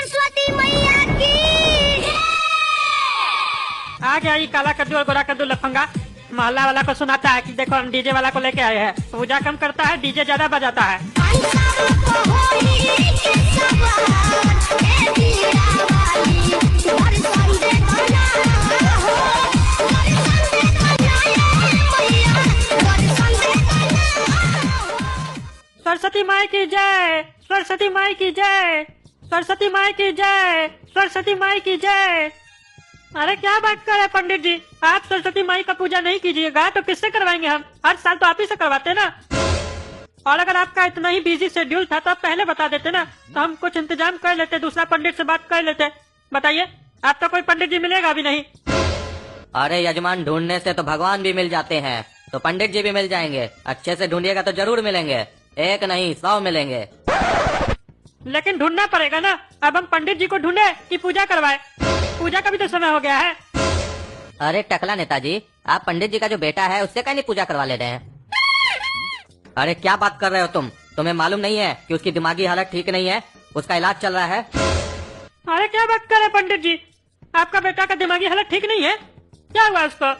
सरस्वती मैया की। आ गया ये काला कद्दू और गोरा कद्दू लफंगा। मोहल्ला वाला को सुनाता है कि देखो हम डीजे वाला को लेके आए हैं। पूजा कम करता है, डीजे ज्यादा बजाता है। सरस्वती माई की जय, सरस्वती माई की जय, सरस्वती माई की जय, सरस्वती माई की जय। अरे क्या बात कर रहे हैं पंडित जी, आप सरस्वती माई का पूजा नहीं कीजिएगा तो किससे करवाएंगे हम? हर साल तो आप ही से करवाते ना। और अगर आपका इतना ही बिजी शेड्यूल था तो आप पहले बता देते ना, तो हम कुछ इंतजाम कर लेते, दूसरा पंडित से बात कर लेते। बताइए, आप तो कोई पंडित जी मिलेगा भी नहीं। अरे यजमान, ढूंढने से तो भगवान भी मिल जाते हैं, तो पंडित जी भी मिल जाएंगे। अच्छे से ढूंढिएगा तो जरूर मिलेंगे, एक नहीं 100 मिलेंगे। लेकिन ढूंढना पड़ेगा ना। अब हम पंडित जी को ढूंढे कि पूजा करवाए? पूजा का भी तो समय हो गया है। अरे टकला नेताजी, आप पंडित जी का जो बेटा है उससे कहीं नहीं पूजा करवा ले रहे हैं? अरे क्या बात कर रहे हो तुम? तुम्हें मालूम नहीं है कि उसकी दिमागी हालत ठीक नहीं है, उसका इलाज चल रहा है। अरे क्या बात कर रहे हैं पंडित जी, आपका बेटा का दिमागी हालत ठीक नहीं है? क्या हुआ उसको?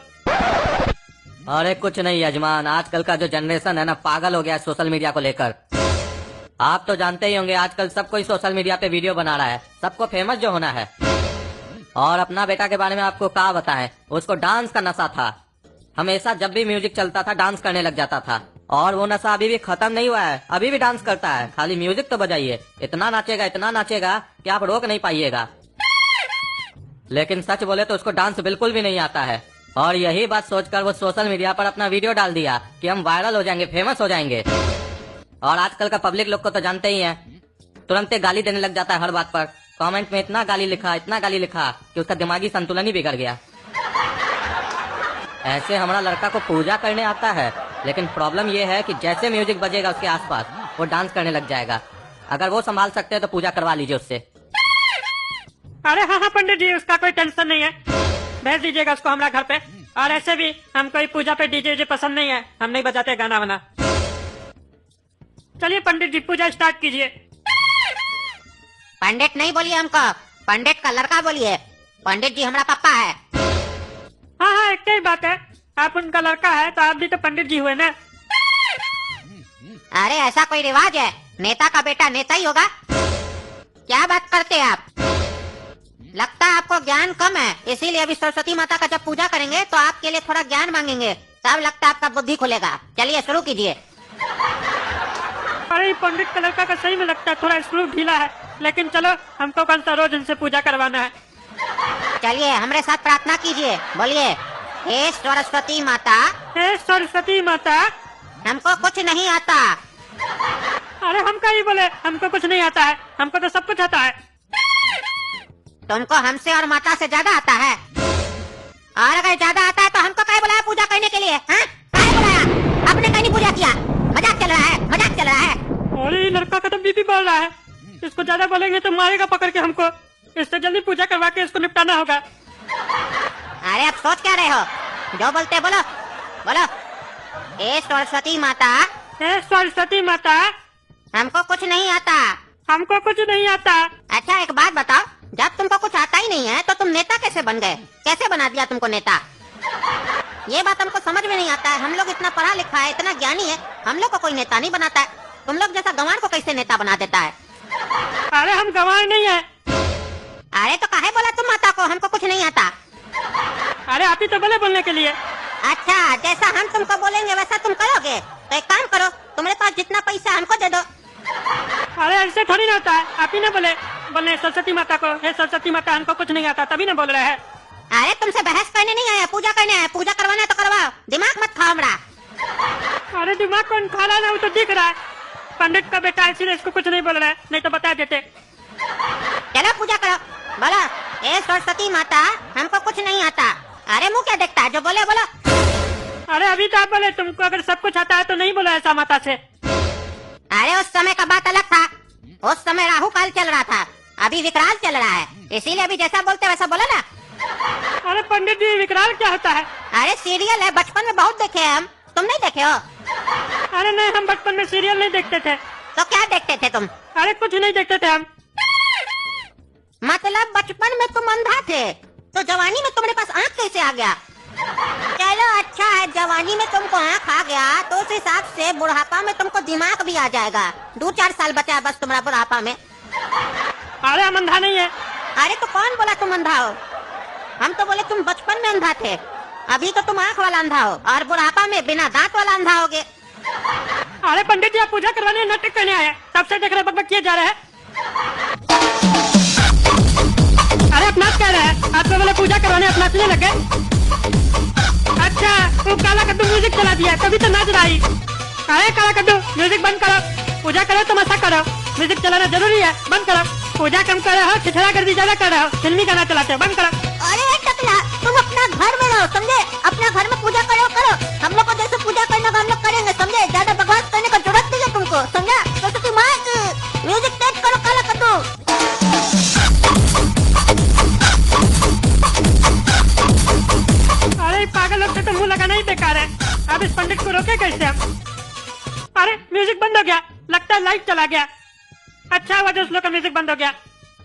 अरे कुछ नहीं यजमान, आजकल का जो जनरेशन है ना, पागल हो गया है सोशल मीडिया को लेकर। आप तो जानते ही होंगे आजकल सब कोई सोशल मीडिया पे वीडियो बना रहा है, सबको फेमस जो होना है। और अपना बेटा के बारे में आपको क्या बताएं, उसको डांस का नशा था। हमेशा जब भी म्यूजिक चलता था डांस करने लग जाता था, और वो नशा अभी भी खत्म नहीं हुआ है, अभी भी डांस करता है। खाली म्यूजिक तो बजाइए, इतना नाचेगा कि आप रोक नहीं पाइएगा। लेकिन सच बोले तो उसको डांस बिल्कुल भी नहीं आता है, और यही बात सोचकर वो सोशल मीडिया पर अपना वीडियो डाल दिया कि हम वायरल हो जाएंगे, फेमस हो जाएंगे। और आजकल का पब्लिक लोग को तो जानते ही हैं, तुरंत गाली देने लग जाता है हर बात पर। कमेंट में इतना गाली लिखा कि उसका दिमागी संतुलन ही बिगड़ गया। ऐसे हमारा लड़का को पूजा करने आता है, लेकिन प्रॉब्लम ये है कि जैसे म्यूजिक बजेगा उसके आसपास वो डांस करने लग जाएगा। अगर वो संभाल सकते हैं तो पूजा करवा लीजिए उससे। अरे हाँ पंडित जी, उसका कोई टेंशन नहीं है, भेज दीजिएगा उसको हमारा घर पे। और ऐसे भी हमको पूजा पे डीजे पसंद नहीं है, हम नहीं बजाते गाना वाना। चलिए पंडित जी, पूजा स्टार्ट कीजिए। पंडित नहीं बोलिए हमको, पंडित का लड़का बोलिए। पंडित जी हमारा पापा है। हाँ एक ही बात है, आप उनका लड़का है तो आप भी तो पंडित जी हुए ना। अरे ऐसा कोई रिवाज है? नेता का बेटा नेता ही होगा? क्या बात करते हैं आप? लगता है आपको ज्ञान कम है, इसीलिए अभी सरस्वती माता का जब पूजा करेंगे तो आपके लिए थोड़ा ज्ञान मांगेंगे, तब लगता है आपका बुद्धि खुलेगा। चलिए शुरू कीजिए। अरे पंडित का लड़का का सही में लगता है थोड़ा स्क्रू ढीला है, लेकिन चलो हमको कल से रोज इनसे पूजा करवाना है। चलिए हमारे साथ प्रार्थना कीजिए, बोलिए, हे सरस्वती माता। हे सरस्वती माता, हमको कुछ नहीं आता। अरे हम क्या ही बोले, हमको कुछ नहीं आता है, हमको तो सब कुछ आता है। तुमको हमसे और माता से ज्यादा आता है, और अगर ज्यादा आता है तो हमको क्या बुलाया पूजा करने के लिए? हाँ, क्या बुलाया? आपने कहीं पूजा किया? मजाक चल रहा है, मजाक चल रहा है। अरे लड़का का तो बीपी बढ़ रहा है, इसको ज्यादा बोलेंगे तो मारेगा पकड़ के हमको। इससे जल्दी पूजा करवा के इसको निपटाना होगा। अरे आप सोच क्या रहे हो? जो बोलते बोलो, बोलो। हे सरस्वती माता। हे सरस्वती माता, हमको कुछ नहीं आता। हमको कुछ नहीं आता। अच्छा एक बात बताओ, जब तुमको कुछ आता ही नहीं है तो तुम नेता कैसे बन गए? कैसे बना दिया तुमको नेता? ये बात हमको समझ में नहीं आता है। हम लोग इतना पढ़ा लिखा है, इतना ज्ञानी है, हम लोग को कोई नेता नहीं बनाता है। तुम लोग जैसा गंवार को कैसे नेता बना देता है? अरे हम गंवार नहीं है। अरे तो काहे बोला तुम माता को हमको कुछ नहीं आता? अरे आप ही तो बोले बोलने के लिए। अच्छा, जैसा हम तुमको बोलेंगे वैसा तुम करोगे? तो एक काम करो, तुम्हारे पास जितना पैसा हमको दे दो। अरे ऐसे थोड़ी ना होता है, आप ही ना बोले सरस्वती माता को, हे सरस्वती माता हमको कुछ नहीं आता, तभी ना बोल रहे हैं। अरे तुमसे बहस करने नहीं आया, पूजा करने आया। पूजा करवाना है तो करवाओ, दिमाग मत खाओ हमारा। अरे दिमाग कौन खा रहा है, वो तो दिख रहा है। पंडित का बेटा इसीलिए इसको कुछ नहीं बोल रहा है, नहीं तो बता देते। चलो पूजा करो, बोलो, हे सरस्वती माता हमको कुछ नहीं आता। अरे मुँह क्या देखता है, जो बोले बोलो। अरे अभी तो आप बोले तुमको अगर सब कुछ आता है तो नहीं बोला ऐसा माता से। अरे उस समय का बात अलग था, उस समय राहु काल चल रहा था, अभी विकराल चल रहा है, इसीलिए अभी जैसा बोलते वैसा बोलो ना। अरे पंडित जी, विकराल क्या होता है? अरे सीरियल है, बचपन में बहुत देखे हैं हम, तुम नहीं देखे हो? अरे नहीं, हम बचपन में सीरियल नहीं देखते थे। तो क्या देखते थे तुम? अरे कुछ नहीं देखते थे हम। मतलब बचपन में तुम अंधा थे, तो जवानी में तुम्हारे पास आँख कैसे आ गया? चलो अच्छा है, जवानी में तुमको आँख आ गया तो उस हिसाब से बुढ़ापा में तुमको दिमाग भी आ जाएगा। 2-4 साल बचा है बस तुम्हारा बुढ़ापा में। अरे हम अंधा नहीं है। अरे तो कौन बोला तुम अंधा हो? हम तो बोले तुम बचपन में अंधा थे, अभी तो तुम आँख वाला अंधा हो और बुढ़ापा में बिना दांत वाला अंधा होगे। अरे पंडित जी आप पूजा करवाने नाटक करने आए हैं, तब से देख रहे बकबक किए जा रहे हैं। अरे आप नाच कह रहे हैं, आप तो बोले पूजा करवाने आप नाचने लगे। अच्छा वो काला कद्दू म्यूजिक चला दिया तभी तो नाच रही। अरे काला कद्दू म्यूजिक बंद करो, पूजा करो तमाशा करो, म्यूजिक चलाना जरूरी है, बंद करो। पूजा कम कर रहे हो, छिछड़ा कर दी ज्यादा कर रहे हो, फिल्मी गाना चलाते हो, बंद करो। अरे टकला तुम अपना घर में रहो, समझे? अपना घर में पूजा करो। हम लोग को जैसे पूजा करना हम लोग करेंगे, समझे? ज्यादा बकवास करने का जरूरत नहीं है तुमको, समझा? सरस्वती माँ की म्यूजिक तेज करो काला कद्दू। अरे पागल लोग से तो मुंह लगाना ही बेकार है, अब इस पंडित को रोके कैसे हम? अरे म्यूजिक बंद हो गया, लगता है लाइट चला गया। अच्छा हुआ जो उस लोग का म्यूजिक बंद हो गया,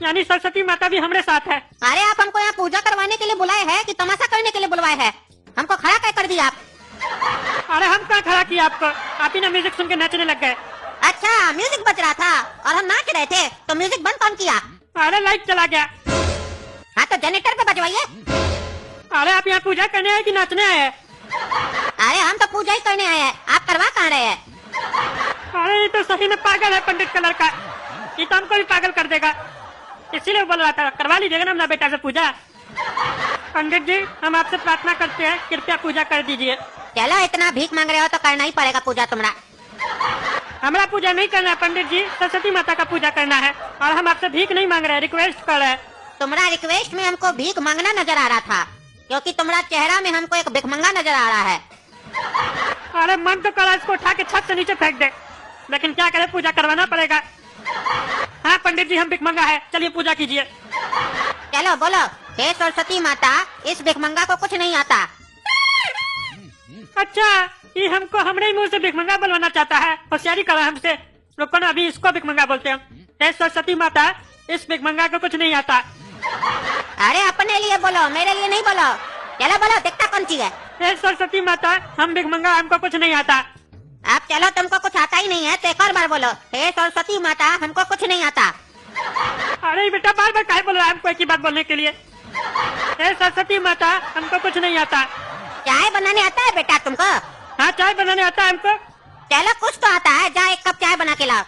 यानी सरस्वती माता भी हमारे साथ है। अरे आप हमको यहाँ पूजा करवाने के लिए बुलाए हैं कि तमाशा करने के लिए बुलवाए हैं? हमको खड़ा क्या कर दिया आप? अरे हम कहाँ खड़ा किया आपको, आप ही ना म्यूजिक सुन के नाचने लग गए। अच्छा म्यूजिक बज रहा था और हम नाच रहे थे तो म्यूजिक बंद कौन किया? अरे लाइट चला गया। हाँ तो जनरेटर पे बजवाइए। अरे आप यहाँ पूजा करने आए कि नाचने आए हैं? अरे हम तो पूजा ही करने आए हैं, आप करवा कहाँ रहे हैं? अरे ये तो सही में पागल है पंडित का लड़का, ये तो हमको भी पागल कर देगा, इसीलिए बोल रहा था करवा लीजिएगा ना अपना बेटा से पूजा। पंडित जी हम आपसे प्रार्थना करते हैं, कृपया पूजा कर दीजिए। चलो इतना भीख मांग रहे हो तो करना ही पड़ेगा पूजा तुम्हारा। हमारा पूजा नहीं करना है पंडित जी, सरस्वती माता का पूजा करना है और हम आपसे भीख नहीं मांग रहे हैं, रिक्वेस्ट कर रहे हैं। तुम्हारा रिक्वेस्ट में हमको भीख मांगना नजर आ रहा था, क्योंकि तुम्हारा चेहरा में हमको एक भिखमंगा नजर आ रहा है। अरे मन तो करा इसको उठा के छत से नीचे फेंक दे, लेकिन क्या करें पूजा करवाना पड़ेगा। हाँ पंडित जी हम भिखमंगा है, चलिए पूजा कीजिए। चलो बोलो, हे सरस्वती माता इस भिखमंगा को कुछ नहीं आता। अच्छा ये हमको हमरे ही मुंह से भिखमंगा बनवाना चाहता है, होशियारी करो हमसे। रुको ना अभी इसको भिखमंगा बोलते हैं। हे सरस्वती माता इस भिखमंगा को कुछ नहीं आता। अरे अपने लिए बोलो, मेरे लिए नहीं बोलो। चलो बोलो, देखता कौन चीज है। हे सरस्वती माता हम भिखमंगा, हमको कुछ नहीं आता। आप चलो तुमको कुछ आता ही नहीं है तो एक और बार बोलो, हे सरस्वती माता हमको कुछ नहीं आता। अरे बेटा बार बार काहे बोल रहा है हमको एक ही बात बोलने के लिए। हे सरस्वती माता हमको कुछ नहीं आता। चाय बनाने आता है बेटा तुमको? हाँ चाय बनाने आता है हमको। चलो कुछ तो आता है, जा एक कप चाय बना के लाओ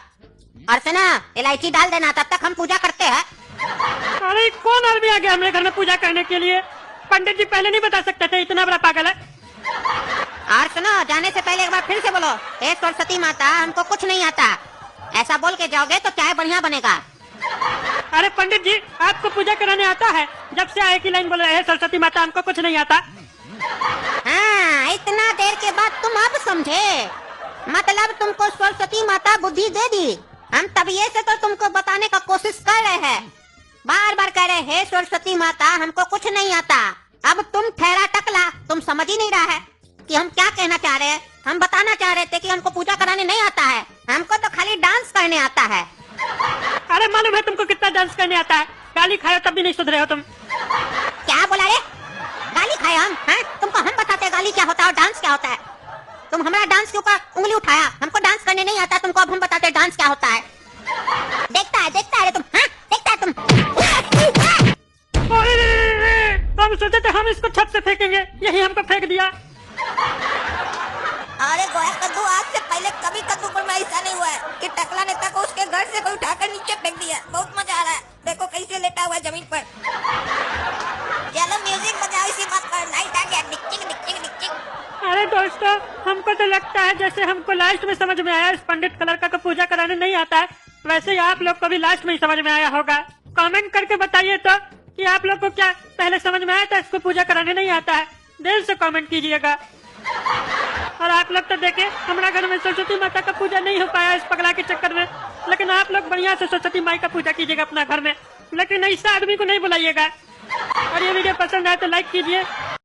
और सुना इलायची डाल देना, तब तक हम पूजा करते हैं। अरे कौन आदमी आ गया हमारे घर में पूजा करने के लिए? पंडित जी पहले नहीं बता सकते थे, इतना बड़ा पागल है। और सुनो जाने से पहले एक बार फिर से बोलो, हे सरस्वती माता हमको कुछ नहीं आता। ऐसा बोल के जाओगे तो चाय बढ़िया बनेगा। अरे पंडित जी आपको पूजा कराने आता है, जब से आए की लाइन बोल रहे हैं सरस्वती माता हमको कुछ नहीं आता। हाँ इतना देर के बाद तुम अब समझे, मतलब तुमको सरस्वती माता बुद्धि दे दी। हम तभी से तो तुमको बताने का कोशिश कर रहे हैं, बार बार कह रहे हे सरस्वती माता हमको कुछ नहीं आता। अब तुम ठहरा टकला, तुम समझ ही नहीं रहा है कि हम क्या कहना चाह रहे हैं। हम बताना चाह रहे थे कि हमको पूजा कराने नहीं आता है, हमको तो खाली डांस करने आता है। अरे मालूम है तुमको कितना डांस करने आता है, गाली खाए तब भी नहीं सुधरे हो तुम। क्या बोला रे? गाली खाए हम? हैं? तुमको हम बताते हैं गाली क्या होता है और डांस क्या होता है। तुम हमारा डांस के ऊपर उंगली उठाया, हमको डांस करने नहीं आता, तुमको अब हम बताते हैं डांस क्या होता है। देखता है रे तुम, हाँ? देखता है तुम। हम सोचे थे हम इसको छत से फेंकेंगे, यही हमको फेंक दिया। अरे गोया कद्दू, आज से पहले कभी कद्दू पर में ऐसा नहीं हुआ है कि टकला नेता को उसके घर से कोई उठाकर नीचे फेंक दिया। बहुत मजा आ रहा है, देखो कैसे लेटा हुआ है जमीन पर। चलो म्यूजिक बजाओ इसी बात पर, लाइट आ गया, डिक्चिक डिक्चिक डिक्चिक। अरे दोस्तों हमको तो लगता है जैसे हमको लास्ट में समझ में आया इस पंडित का लड़का को पूजा कराने नहीं आता है, वैसे ही आप लोग को भी लास्ट में ही समझ में आया होगा। कमेंट करके बताइए तो कि आप लोग को क्या पहले समझ में आया था इसको पूजा कराने नहीं आता है, दिल से कमेंट कीजिएगा। और आप लोग तो देखे हमारा घर में सरस्वती माता का पूजा नहीं हो पाया इस पगला के चक्कर में, लेकिन आप लोग बढ़िया से सरस्वती माई का पूजा कीजिएगा अपना घर में, लेकिन ऐसा आदमी को नहीं बुलाइएगा। और ये वीडियो पसंद आए तो लाइक कीजिए।